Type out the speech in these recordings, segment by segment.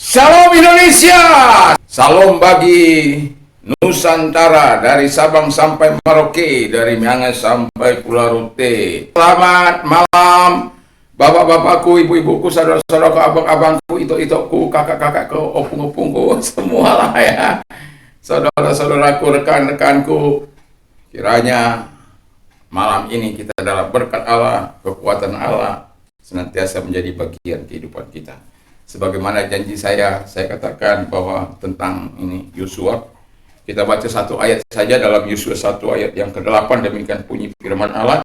Salam Indonesia, salam bagi Nusantara, dari Sabang sampai Merauke, dari Miangas sampai Pulau Rote. Selamat malam, bapak-bapakku, ibu-ibuku, saudara-saudaraku, abang-abangku, itok-itokku, kakak-kakakku, opung-opungku, semua lah ya. Saudara-saudaraku, rekan-rekanku, kiranya malam ini kita dalam berkat Allah, kekuatan Allah, senantiasa menjadi bagian kehidupan kita. Sebagaimana janji saya katakan bahwa tentang ini Yosua, kita baca satu ayat saja dalam Yosua 1 ayat yang ke-8, demikian bunyi firman Allah.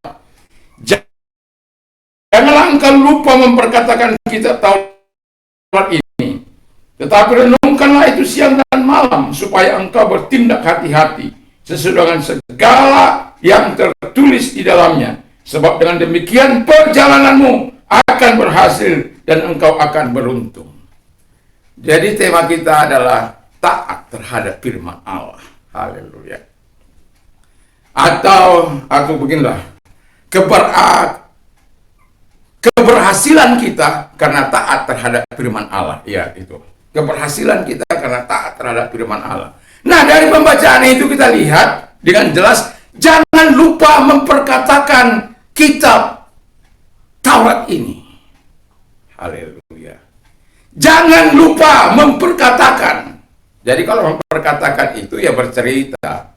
Janganlah engkau lupa memperkatakan kitab Taurat ini, tetapi renungkanlah itu siang dan malam, supaya engkau bertindak hati-hati sesuai dengan segala yang tertulis di dalamnya. Sebab dengan demikian perjalananmu akan berhasil dan engkau akan beruntung. Jadi tema kita adalah taat terhadap firman Allah. Haleluya. Atau beginilah, keberhasilan kita karena taat terhadap firman Allah. Ya, itu. Keberhasilan kita karena taat terhadap firman Allah. Nah, dari pembacaan itu kita lihat dengan jelas, jangan lupa memperkatakan kitab Taurat ini. Haleluya. Jangan lupa memperkatakan. Jadi kalau memperkatakan itu ya bercerita.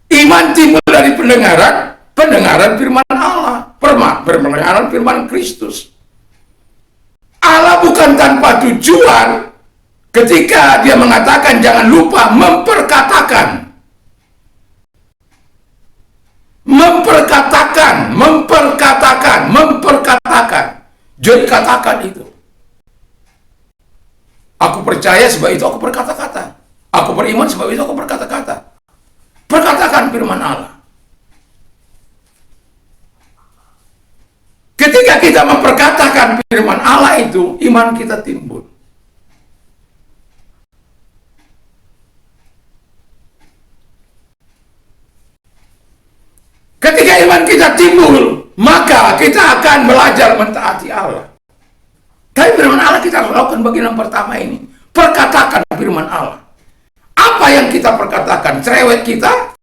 Iman timbul dari pendengaran firman Allah, pendengaran firman Kristus. Allah bukan tanpa tujuan ketika dia mengatakan jangan lupa memperkatakan. Memperkatakan. Jadi katakan itu. Aku percaya sebab itu aku berkata-kata. Aku beriman sebab itu aku berkata-kata. Perkatakan firman Allah. Ketika kita memperkatakan firman Allah itu, iman kita timbul. Ketika iman kita timbul, maka kita akan belajar mentaati Allah. Tapi firman Allah kita harus lakukan bagian yang pertama ini. Perkatakan firman Allah. Apa yang kita perkatakan? Cerewet kita?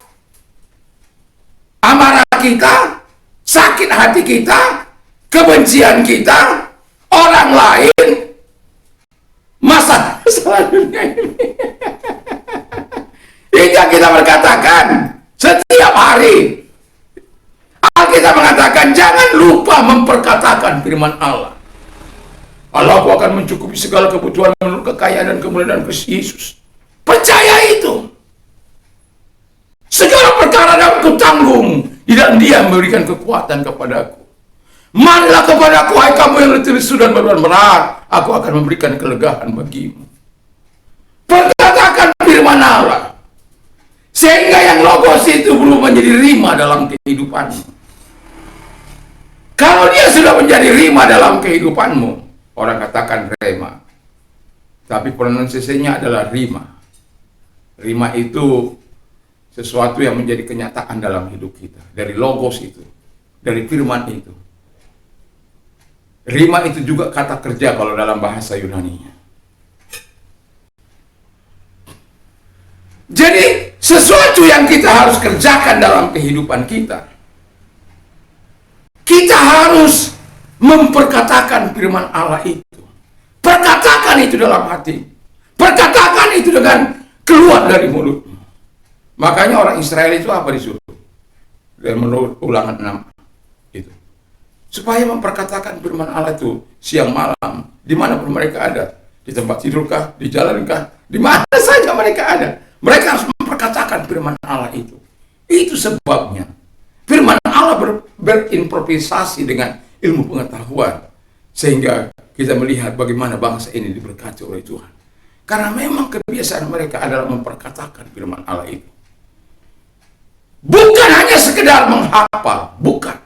Amarah kita? Sakit hati kita? Kebencian kita? Orang lain? Masalah dunia ini. Itu yang kita perkatakan setiap hari. Alkitab mengatakan jangan lupa memperkatakan firman Allah. Allah akan mencukupi segala kebutuhan menurut kekayaan dan kemuliaan Kristus Yesus. Percaya itu. Segala perkara dapat kutanggung, dan Dia memberikan kekuatan kepadaku. Marilah kepadaku, hai kamu yang letih lesu dan beban berat, aku akan memberikan kelegaan bagimu. Perkatakan firman Allah, sehingga yang logos itu belum menjadi rima dalam kehidupanmu. Kalau dia sudah menjadi rima dalam kehidupanmu, orang katakan rema, tapi pronunciasinya adalah rima. Rima itu sesuatu yang menjadi kenyataan dalam hidup kita, dari logos itu, dari firman itu. Rima itu juga kata kerja kalau dalam bahasa Yunani-nya. Jadi sesuatu yang kita harus kerjakan dalam kehidupan kita, kita harus memperkatakan firman Allah itu. Perkatakan itu dalam hati. Perkatakan itu dengan keluar dari mulutmu. Makanya orang Israel itu apa disuruh? Dan menurut Ulangan 6 itu. Supaya memperkatakan firman Allah itu siang malam, dimanapun mereka ada. Di tempat tidurkah, di jalankah, di mana saja mereka ada. Mereka harus memperkatakan firman Allah itu. Itu sebabnya firman Allah berimprovisasi dengan ilmu pengetahuan, sehingga kita melihat bagaimana bangsa ini diberkati oleh Tuhan. Karena memang kebiasaan mereka adalah memperkatakan firman Allah itu. Bukan hanya sekedar menghafal, bukan.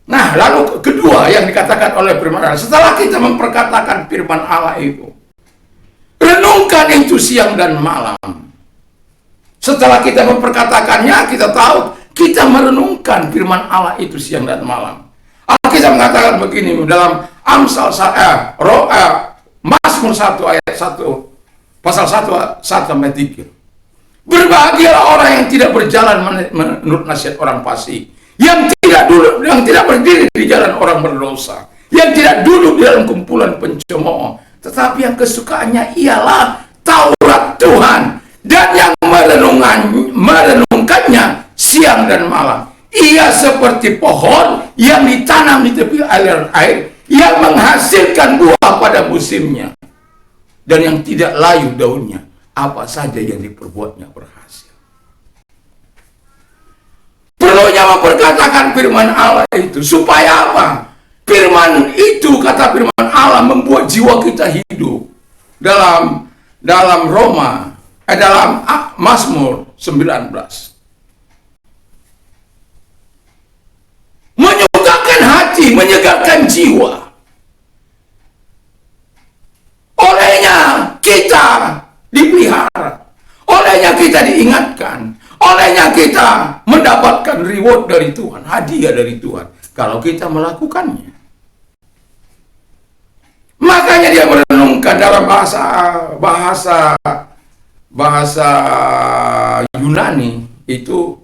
Nah, lalu kedua yang dikatakan oleh firman Allah, setelah kita memperkatakan firman Allah itu, renungkan itu siang dan malam. Setelah kita memperkatakannya, kita tahu kita merenungkan firman Allah itu siang dan malam. Alkitab mengatakan begini dalam Mazmur 1 ayat 1, pasal 1 sampai 3. Berbahagialah orang yang tidak berjalan menurut nasihat orang fasik, yang tidak berdiri di jalan orang berdosa, yang tidak duduk di dalam kumpulan pencemooh, tetapi yang kesukaannya ialah Taurat Tuhan, dan yang merenungkannya siang dan malam. Ia seperti pohon yang ditanam di tepi aliran air, yang menghasilkan buah pada musimnya, dan yang tidak layu daunnya. Apa saja yang diperbuatnya berhasil. Perlunya memperkatakan firman Allah itu supaya apa? Firman itu, kata firman Allah, membuat jiwa kita hidup. Dalam Mazmur 19. Menyukakan hati, menyegarkan jiwa. Olehnya kita dipelihara, olehnya kita diingatkan, olehnya kita mendapatkan reward dari Tuhan, hadiah dari Tuhan, kalau kita melakukannya. Makanya dia merenungkan dalam bahasa Yunani itu,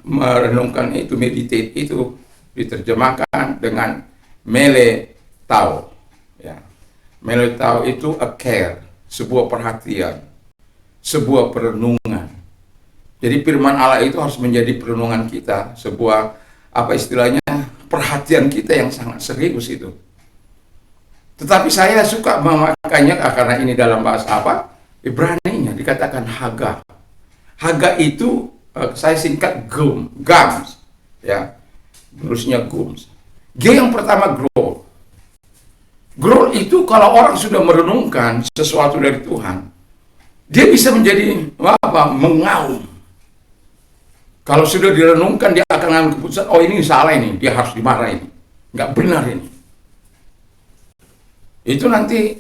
merenungkan itu, meditate itu diterjemahkan dengan meletao. Ya. Meletao itu a care, sebuah perhatian, sebuah perenungan. Jadi firman Allah itu harus menjadi perenungan kita, sebuah apa istilahnya, perhatian kita yang sangat serius itu. Tetapi saya suka memakainya karena ini dalam bahasa apa? Ibrani-nya dikatakan Haga. Haga itu saya singkat gams, ya, terusnya gums. G yang pertama grow. Grow itu kalau orang sudah merenungkan sesuatu dari Tuhan, dia bisa menjadi apa? Mengaum. Kalau sudah direnungkan, dia akan mengambil keputusan, oh ini salah ini, dia harus dimarahin, nggak benar ini. Itu nanti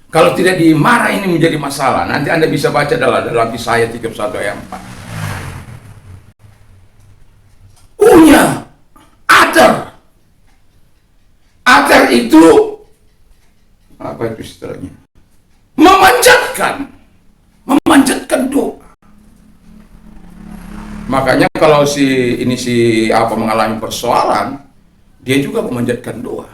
kalau tidak dimarah ini menjadi masalah. Nanti Anda bisa baca dalam Yesaya 31 ayat 4. Unya, ater. Ater itu apa itu istilahnya? Memanjatkan doa. Makanya kalau si mengalami persoalan, dia juga memanjatkan doa.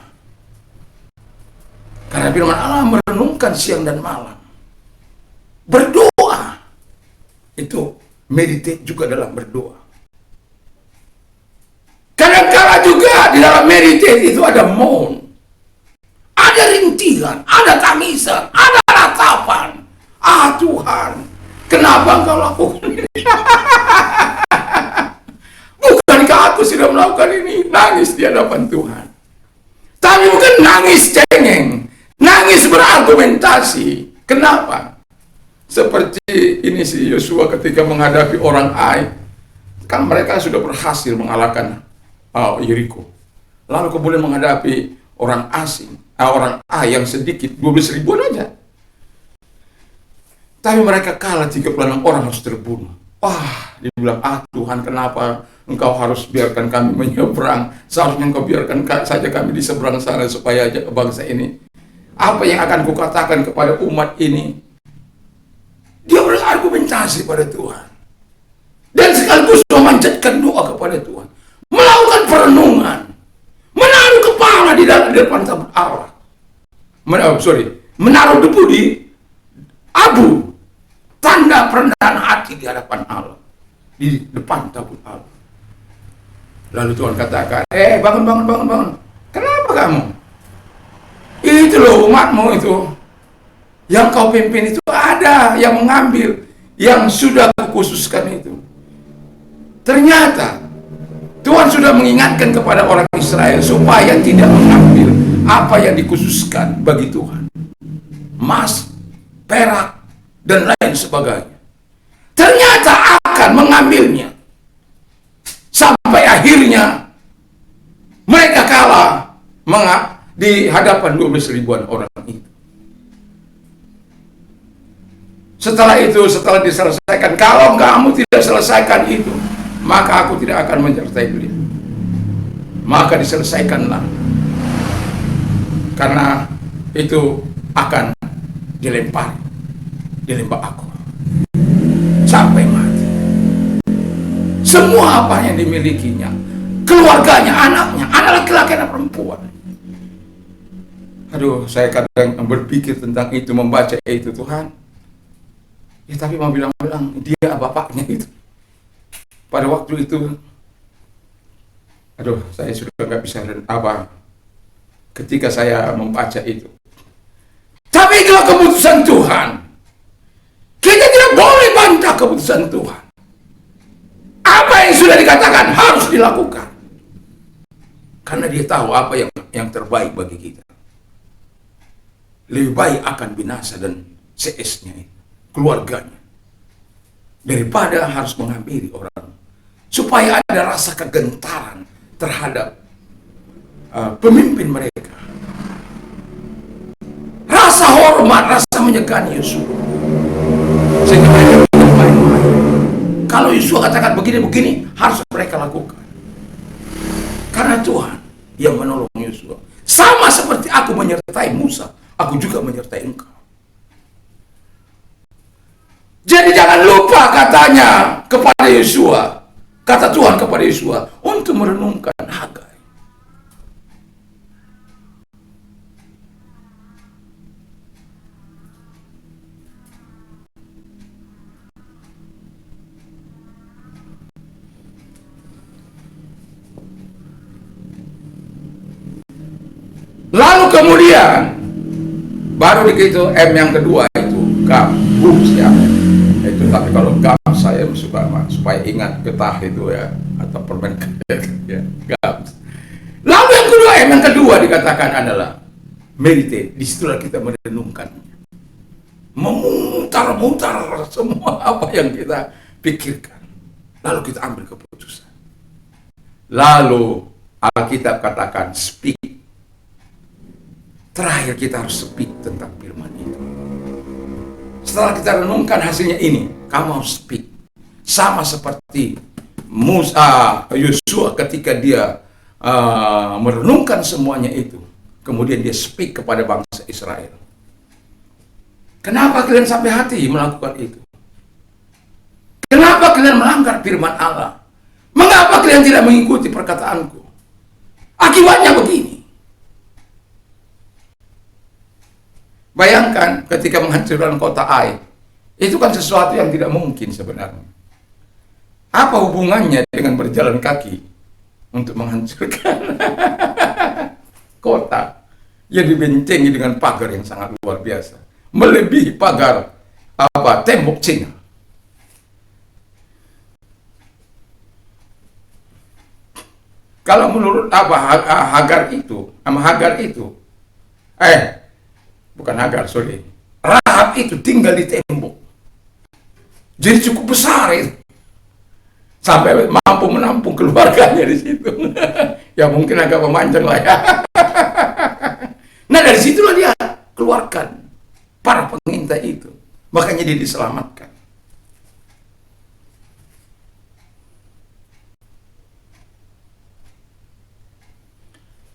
Karena firman Allah merenungkan siang dan malam. Berdoa. Itu meditate juga dalam berdoa. Kadang-kala juga di dalam meditate itu ada moan. Ada rintihan, ada tangisan, ada ratapan. Ah Tuhan, kenapa Engkau lakukan ini? Bukankah aku sudah melakukan ini? Nangis di hadapan Tuhan. Tapi bukan nangis cengeng. Nangis berargumentasi. Kenapa? Seperti ini si Yosua ketika menghadapi orang Ai. Kan mereka sudah berhasil mengalahkan Yeriko. Lalu kemudian menghadapi orang asing, orang Ai yang sedikit, 12 ribuan aja. Tapi mereka kalah, 36 orang harus terbunuh. Wah, dia bilang, Tuhan, kenapa Engkau harus biarkan kami menyeberang? Seharusnya Engkau biarkan saja kami di seberang sana supaya bangsa ini. Apa yang akan kukatakan kepada umat ini? Dia berargumentasi pada Tuhan. Dan sekaligus memanjatkan doa kepada Tuhan. Melakukan perenungan. Menaruh kepala di depan tabut Allah. Menaruh debu di abu. Tanda perendahan hati di hadapan Allah. Di depan tabut Allah. Lalu Tuhan katakan, bangun. Kenapa kamu? Itu loh umatmu itu. Yang kau pimpin itu ada yang mengambil. Yang sudah kukhususkan itu. Ternyata Tuhan sudah mengingatkan kepada orang Israel supaya tidak mengambil apa yang dikhususkan bagi Tuhan. Emas, perak, dan lain sebagainya. Ternyata akan mengambilnya. Sampai akhirnya mereka kalah di hadapan 12 ribuan orang itu. Setelah diselesaikan, kalau kamu tidak selesaikan itu, maka aku tidak akan menyertai beliau. maka diselesaikanlah, karena itu akan dilempari di lembah aku sampai mati. Semua apa yang dimilikinya, keluarganya, anaknya, anak laki-laki, anak perempuan. Aduh, saya kadang berpikir tentang itu, membaca itu, Tuhan. Ya tapi mau bilang-bilang, dia bapaknya itu. Pada waktu itu, aduh, saya sudah nggak bisa apa ketika saya membaca itu. Tapi itulah keputusan Tuhan. Kita tidak boleh bantah keputusan Tuhan. Apa yang sudah dikatakan harus dilakukan. Karena dia tahu apa yang terbaik bagi kita. Lebih baik akan binasa dan CS-nya itu, keluarganya, daripada harus menghampiri orang. Supaya ada rasa kegentaran terhadap pemimpin mereka. Rasa hormat, rasa menyegani Yosua. Sehingga mereka tidak main-main. Kalau Yosua katakan begini-begini, harus mereka lakukan. Karena Tuhan yang menolong Yosua. Sama seperti aku menyertai Musa, aku juga menyertai engkau. Jadi jangan lupa katanya kepada Yosua, kata Tuhan kepada Yosua, untuk merenungkan Hagai. Lalu kemudian baru begitu M yang kedua itu gabus ya. Itu tapi kalau gam saya suka supaya ingat getah itu ya, atau permen karet ya, gabus. Lalu yang kedua, M yang kedua dikatakan adalah meditate. Disitulah kita merenungkan, memutar-mutar semua apa yang kita pikirkan, lalu kita ambil keputusan. Lalu Alkitab katakan speak. Terakhir kita harus speak tentang firman itu. Setelah kita renungkan hasilnya ini, kamu harus speak. Sama seperti Yosua ketika dia merenungkan semuanya itu, kemudian dia speak kepada bangsa Israel. Kenapa kalian sampai hati melakukan itu? Kenapa kalian melanggar firman Allah? Mengapa kalian tidak mengikuti perkataanku? Akibatnya begini. Bayangkan ketika menghancurkan kota Ai, itu kan sesuatu yang tidak mungkin sebenarnya. Apa hubungannya dengan berjalan kaki untuk menghancurkan kota yang dibentengi dengan pagar yang sangat luar biasa, melebihi pagar tembok Cina? Kalau menurut Hagar itu, bukan Hagar, sorry. Rahab itu tinggal di tembok. Jadi cukup besar itu. Sampai mampu menampung keluarganya di situ. Ya mungkin agak memanjang lah ya. Nah dari situlah dia keluarkan para pengintai itu. Makanya dia diselamatkan.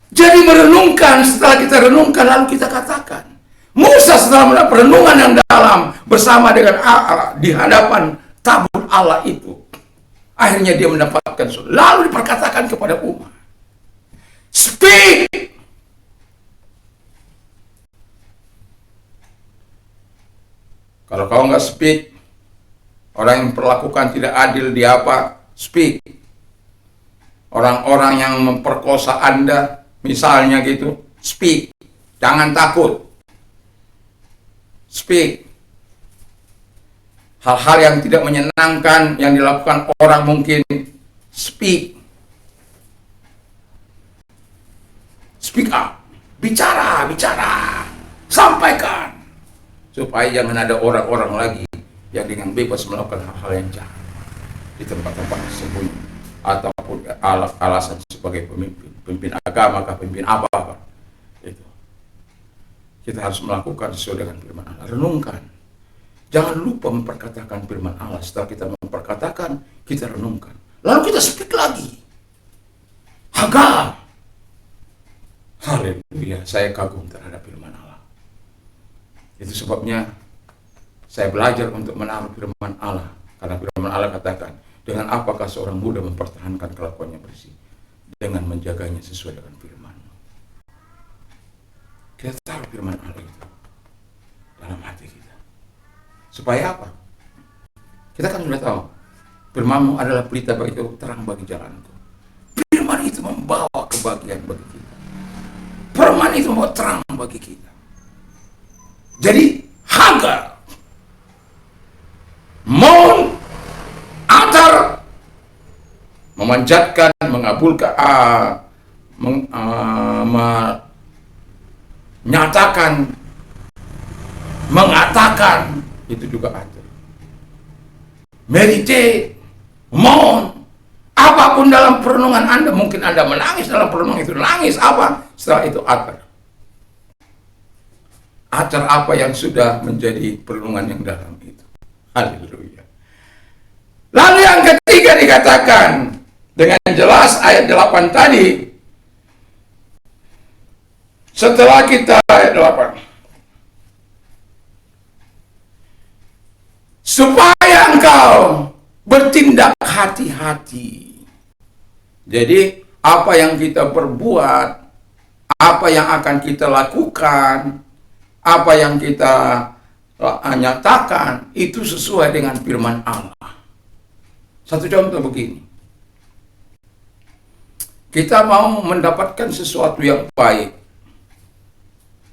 Jadi merenungkan, setelah kita renungkan lalu kita katakan. Musa setelah melakukan perenungan yang dalam bersama dengan di hadapan tabut Allah itu, akhirnya dia mendapatkan lalu diperkatakan kepada umat, speak. Kalau kau nggak speak, orang yang perlakukan tidak adil di apa, speak. Orang-orang yang memperkosa Anda misalnya gitu, speak. Jangan takut. Speak. Hal-hal yang tidak menyenangkan yang dilakukan orang mungkin, speak. Speak up. Bicara, sampaikan. Supaya jangan ada orang-orang lagi yang dengan bebas melakukan hal-hal yang jahat di tempat-tempat sembunyi ataupun alasan sebagai pemimpin agama, pemimpin apa-apa. Kita harus melakukan sesuai dengan firman Allah. Renungkan. Jangan lupa memperkatakan firman Allah. Setelah kita memperkatakan, kita renungkan. Lalu kita speak lagi. Hagar, Haleluya, saya kagum terhadap firman Allah. Itu sebabnya saya belajar untuk menaruh firman Allah. Karena firman Allah katakan, dengan apakah seorang muda mempertahankan kelakuannya bersih? Dengan menjaganya sesuai dengan firman. Kita taruh firman Allah itu dalam hati kita. Supaya apa? Kita kan sudah tahu, firman-Mu adalah pelita bagiku, terang bagi jalanku. Firman itu membawa kebahagiaan bagi kita. Firman itu membawa terang bagi kita. Jadi Hagar, Maon, Atar memanjatkan, mengabulkan, menyatakan, mengatakan, itu juga Atar. Meditate, Maon, apapun dalam perenungan Anda, mungkin Anda menangis dalam perenungan itu, nangis apa? Setelah itu Atar. Atar apa yang sudah menjadi perenungan yang dalam itu. Haleluya. Lalu yang ketiga dikatakan dengan jelas ayat 8 tadi. Setelah kita ayat 8. Supaya engkau bertindak hati-hati. Jadi apa yang kita perbuat, apa yang akan kita lakukan, apa yang kita nyatakan, itu sesuai dengan firman Allah. Satu contoh begini. Kita mau mendapatkan sesuatu yang baik.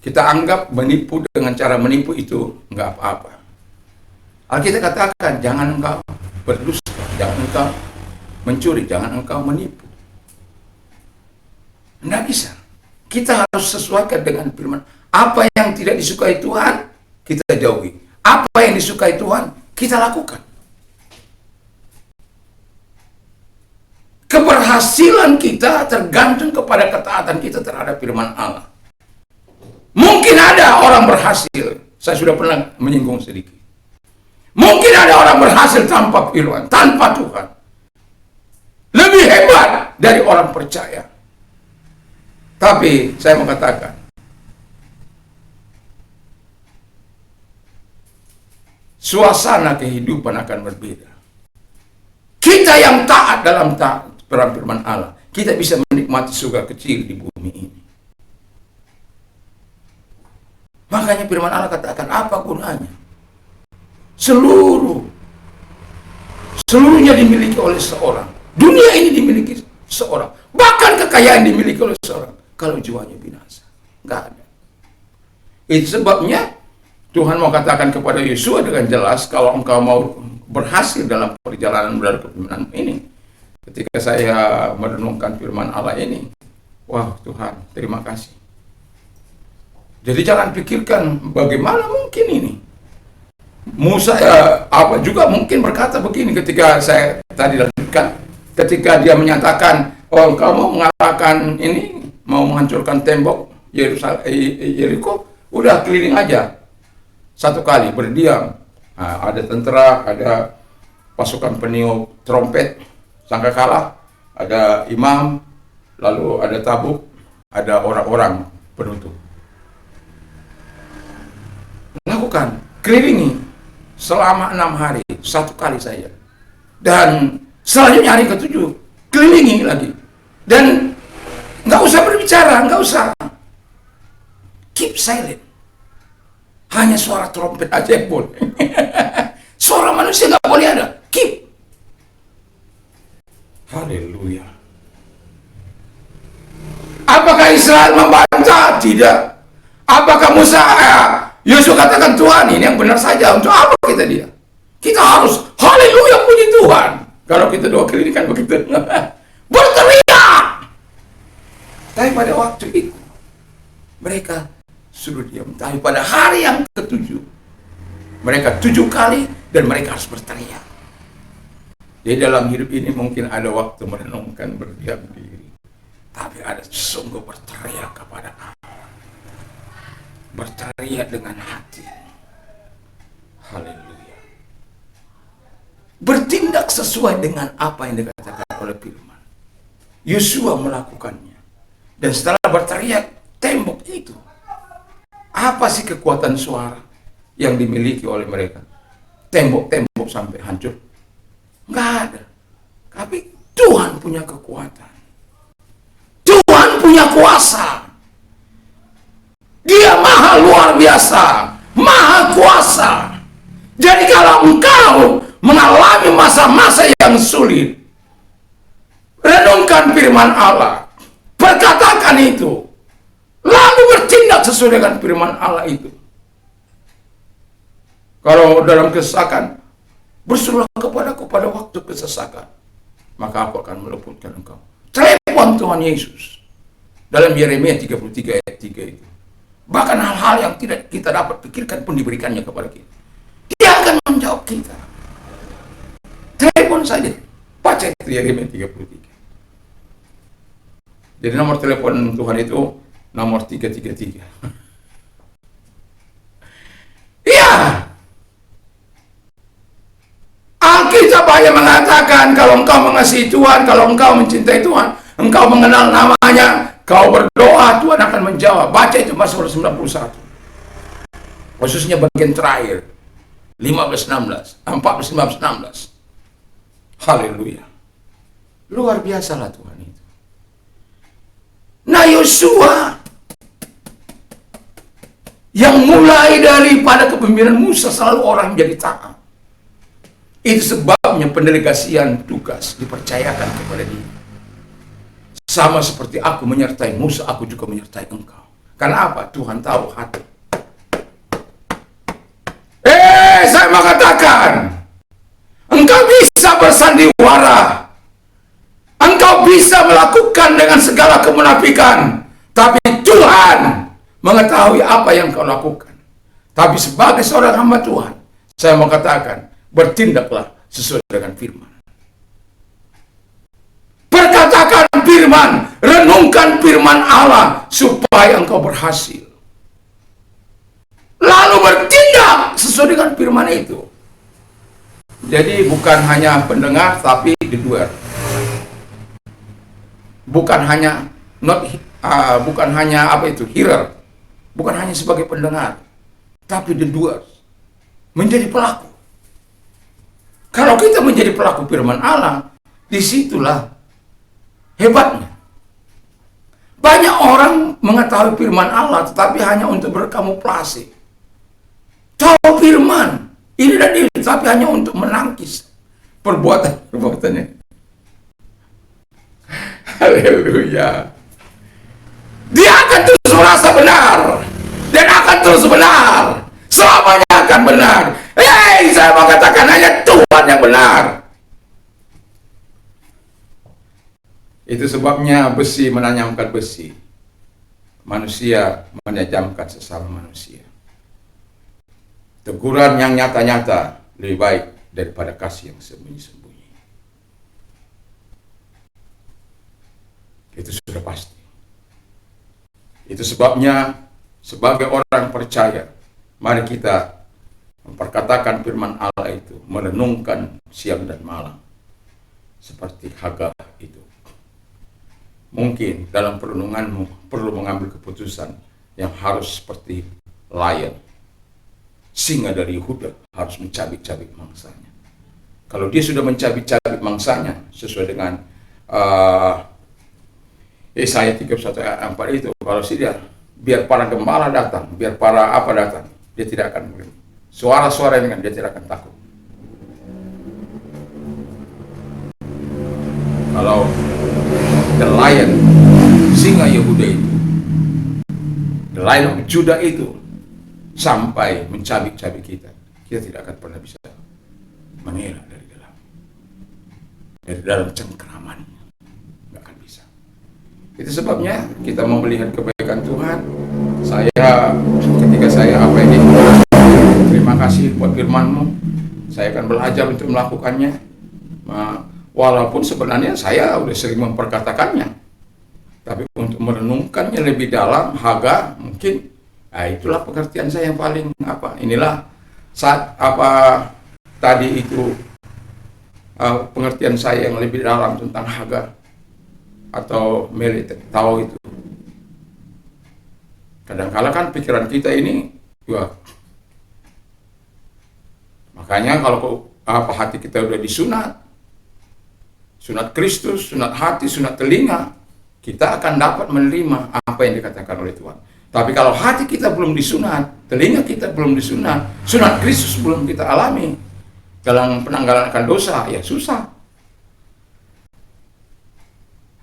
Kita anggap menipu dengan cara menipu itu nggak apa-apa. Alkitab katakan, jangan engkau berdusta, jangan engkau mencuri, jangan engkau menipu. Nggak bisa. Kita harus sesuaikan dengan firman. Apa yang tidak disukai Tuhan, kita jauhi. Apa yang disukai Tuhan, kita lakukan. Keberhasilan kita tergantung kepada ketaatan kita terhadap firman Allah. Mungkin ada orang berhasil, saya sudah pernah menyinggung sedikit. Mungkin ada orang berhasil tanpa firman, tanpa Tuhan. Lebih hebat dari orang percaya. Tapi saya mau katakan, suasana kehidupan akan berbeda. Kita yang taat dalam firman Allah, kita bisa menikmati surga kecil di bumi ini. Makanya firman Allah katakan, apa gunanya? Seluruhnya dimiliki oleh seorang. Dunia ini dimiliki seorang. Bahkan kekayaan dimiliki oleh seorang. Kalau jiwanya binasa, nggak ada. Itu sebabnya Tuhan mau katakan kepada Yosua dengan jelas, kalau engkau mau berhasil dalam perjalanan menuju kepemimpinan ini, ketika saya merenungkan firman Allah ini, wah Tuhan, terima kasih. Jadi jangan pikirkan bagaimana mungkin ini. Musa apa juga mungkin berkata begini ketika saya tadi lanjutkan, ketika dia menyatakan, oh engkau mau mengalahkan ini, mau menghancurkan tembok Yeriko, udah keliling aja. Satu kali berdiam, ada tentara, ada pasukan peniup trompet, sangkakala, ada imam, lalu ada tabuk, ada orang-orang penutup. Lakukan, kelilingi selama 6 hari, satu kali saja. Dan selanjutnya hari ke-7, kelilingi lagi. Dan nggak usah berbicara, nggak usah. Keep silent. Hanya suara trompet aja yang boleh. Suara manusia nggak boleh ada. Keep. Haleluya. Apakah Israel membantah? Tidak. Apakah Musa, Yosua katakan, Tuhan ini yang benar saja. Untuk apa kita dia? Kita harus haleluya puji Tuhan. Kalau kita doa keliling kan begitu. Berteriak. Tapi pada waktu itu mereka suruh diam. Tapi pada hari yang ke-7 mereka 7 kali dan mereka harus berteriak. Di dalam hidup ini mungkin ada waktu merenungkan, berdiam diri, tapi ada sungguh berteriak kepada Allah. Berteriak dengan hati. Haleluya. Bertindak sesuai dengan apa yang dikatakan oleh firman. Yosua melakukannya. Dan setelah berteriak, tembok itu. Apa sih kekuatan suara yang dimiliki oleh mereka? Tembok-tembok sampai hancur? Nggak ada. Tapi Tuhan punya kekuatan. Tuhan punya kuasa. Dia maha luar biasa, maha kuasa. Jadi kalau engkau mengalami masa-masa yang sulit, renungkan firman Allah, perkatakan itu, lalu bertindak sesuai dengan firman Allah itu. Kalau dalam kesesakan, berserulah kepadaku pada waktu kesesakan, maka aku akan meluputkan engkau. Telepon Tuhan Yesus dalam Yeremia 33 ayat 3 itu. Bahkan hal-hal yang tidak kita dapat pikirkan pun diberikannya kepada kita. Dia akan menjawab kita. Telepon saja, baca itu Yeremia 33. Jadi nomor telepon Tuhan itu nomor 333. Iya. Alkitab hanya mengatakan kalau engkau mengasihi Tuhan, kalau engkau mencintai Tuhan, engkau mengenal namanya, kau berdoa, Tuhan akan menjawab. Baca itu Mazmur 91. Khususnya bagian terakhir. 15-16. 14-15-16. Haleluya. Luar biasalah Tuhan itu. Nah, Yosua yang mulai daripada kepemimpinan Musa selalu orang menjadi taat. Itu sebabnya pendelegasian tugas dipercayakan kepada dia. Sama seperti aku menyertai Musa, aku juga menyertai engkau. Karena apa? Tuhan tahu hati. Saya mau katakan, engkau bisa bersandiwara, engkau bisa melakukan dengan segala kemunafikan, tapi Tuhan mengetahui apa yang kau lakukan. Tapi sebagai seorang hamba Tuhan, saya mau katakan, bertindaklah sesuai dengan firman. Perkatakan firman, renungkan firman Allah supaya engkau berhasil. Lalu bertindak sesuai dengan firman itu. Jadi bukan hanya pendengar tapi the doer. Bukan hanya hearer. Bukan hanya sebagai pendengar, tapi the doer. Menjadi pelaku. Kalau kita menjadi pelaku firman Allah, disitulah hebatnya. Banyak orang mengetahui firman Allah, tetapi hanya untuk berkamuflase. Tahu firman ini dan ini, tapi hanya untuk menangkis perbuatannya. Haleluya. Dia akan terus merasa benar dan akan terus benar. Selamanya akan benar. Saya mau katakan hanya Tuhan yang benar. Itu sebabnya besi menajamkan besi, manusia menajamkan sesama manusia. Teguran yang nyata-nyata lebih baik daripada kasih yang sembunyi-sembunyi. Itu sudah pasti. Itu sebabnya sebagai orang percaya, mari kita memperkatakan firman Allah itu, merenungkan siang dan malam. Seperti Hagar itu. Mungkin dalam perenunganmu perlu mengambil keputusan yang harus seperti lion. Singa dari Yehuda harus mencabik-cabik mangsanya. Kalau dia sudah mencabik-cabik mangsanya sesuai dengan Yesaya 31 ayat 4 itu, kalau dia biar para gembala datang, biar para apa datang, dia tidak akan berhenti. Suara-suara dengan dia tidak akan takut. Kalau the lion, singa Yehuda itu, the lion of Judah itu sampai mencabik-cabik kita tidak akan pernah bisa mengelak dari dalam cengkeraman. Nggak akan bisa. Itu sebabnya kita mau melihat kebaikan Tuhan. Ketika saya apa ini, terima kasih buat firman-Mu. Saya akan belajar untuk melakukannya. Walaupun sebenarnya saya udah sering memperkatakannya, tapi untuk merenungkannya lebih dalam, Hagar mungkin. Itulah pengertian saya yang paling inilah saat tadi itu pengertian saya yang lebih dalam tentang Hagar atau Meli tahu itu. Kadang-kala kan pikiran kita ini, wah, makanya kalau hati kita udah disunat, sunat Kristus, sunat hati, sunat telinga, kita akan dapat menerima apa yang dikatakan oleh Tuhan. Tapi kalau hati kita belum disunat, telinga kita belum disunat, sunat Kristus belum kita alami, dalam penanggalan akan dosa, ya susah.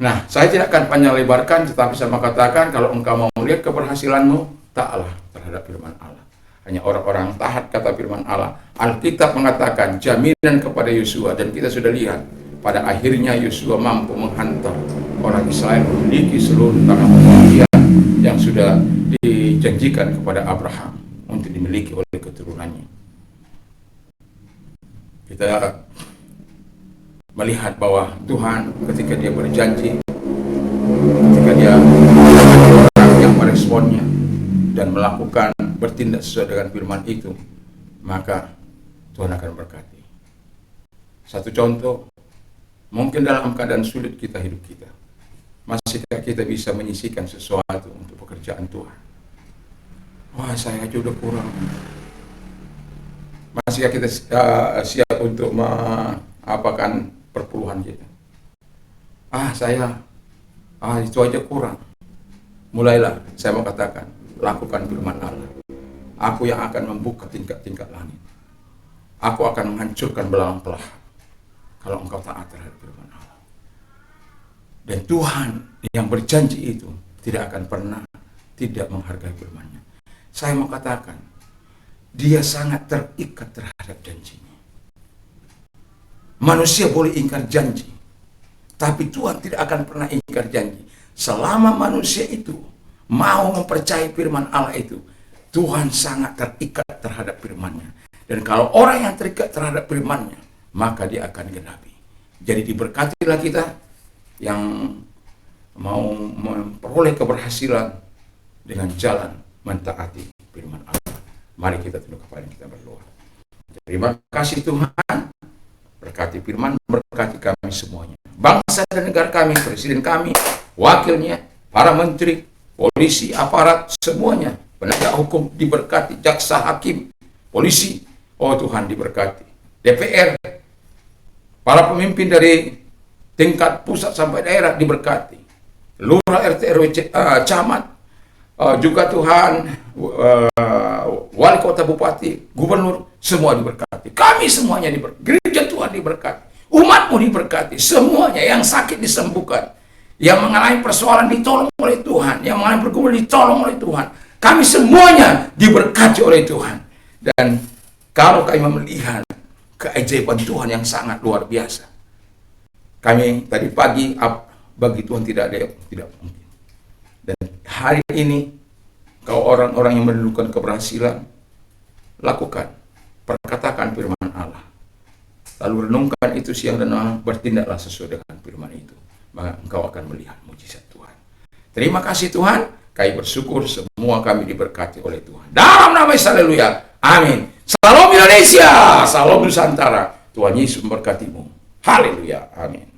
Nah, saya tidak akan panjang lebarkan, tetapi saya mau katakan, kalau engkau mau melihat keberhasilanmu, taatlah terhadap firman Allah. Hanya orang-orang taat kata firman Allah. Alkitab mengatakan jaminan kepada Yosua, dan kita sudah lihat pada akhirnya Yosua mampu menghantar orang Israel memiliki seluruh tanah pembagian yang sudah dijanjikan kepada Abraham untuk dimiliki oleh keturunannya. Kita melihat bahwa Tuhan ketika dia berjanji, ketika dia orang yang meresponnya dan melakukan bertindak sesuai dengan firman itu, maka Tuhan akan berkati. Satu contoh, mungkin dalam keadaan sulit hidup kita, masihkah kita bisa menyisihkan sesuatu untuk pekerjaan Tuhan? Wah, saya aja udah kurang. Masihkah kita siap untuk mengapakan perpuluhan kita? Itu aja kurang. Mulailah, saya mau katakan, lakukan firman Allah. Aku yang akan membuka tingkat-tingkat langit. Aku akan menghancurkan belalang pelahap kalau engkau taat terhadap firman Allah. Dan Tuhan yang berjanji itu tidak akan pernah tidak menghargai firman-Nya. Saya mau katakan, Dia sangat terikat terhadap janjinya. Manusia boleh ingkar janji, tapi Tuhan tidak akan pernah ingkar janji. Selama manusia itu mau mempercayai firman Allah itu, Tuhan sangat terikat terhadap firman-Nya. Dan kalau orang yang terikat terhadap firman-Nya, maka dia akan genapi. Jadi diberkatilah kita yang mau memperoleh keberhasilan dengan jalan mentaati firman Allah. Mari kita tunduk kepala kita berdoa. Terima kasih Tuhan, berkati firman, berkati kami semuanya. Bangsa dan negara kami, presiden kami, wakilnya, para menteri, polisi, aparat, semuanya, penegak hukum diberkati, jaksa, hakim, polisi, oh Tuhan diberkati. DPR, para pemimpin dari tingkat pusat sampai daerah diberkati. Lurah, RT, RW, camat, juga Tuhan, wali kota, bupati, gubernur, semua diberkati. Kami semuanya diberkati. Gereja Tuhan diberkati. Umatmu diberkati. Semuanya yang sakit disembuhkan. Yang mengalami persoalan ditolong oleh Tuhan. Yang mengalami pergumulan ditolong oleh Tuhan. Kami semuanya diberkati oleh Tuhan. Dan kalau kami melihat keajaiban Tuhan yang sangat luar biasa, kami tadi pagi, bagi Tuhan tidak ada yang tidak mungkin. Dan hari ini, kau orang-orang yang mendudukan keberhasilan, lakukan, perkatakan firman Allah. Lalu renungkan itu siang dan malam, bertindaklah sesuai dengan firman itu. Maka engkau akan melihat mujizat Tuhan. Terima kasih Tuhan, kami bersyukur semua kami diberkati oleh Tuhan. Dalam nama Yesus, haleluya, amin. Salam Indonesia, salam Nusantara. Tuhan Yesus memberkatimu. Haleluya, amin.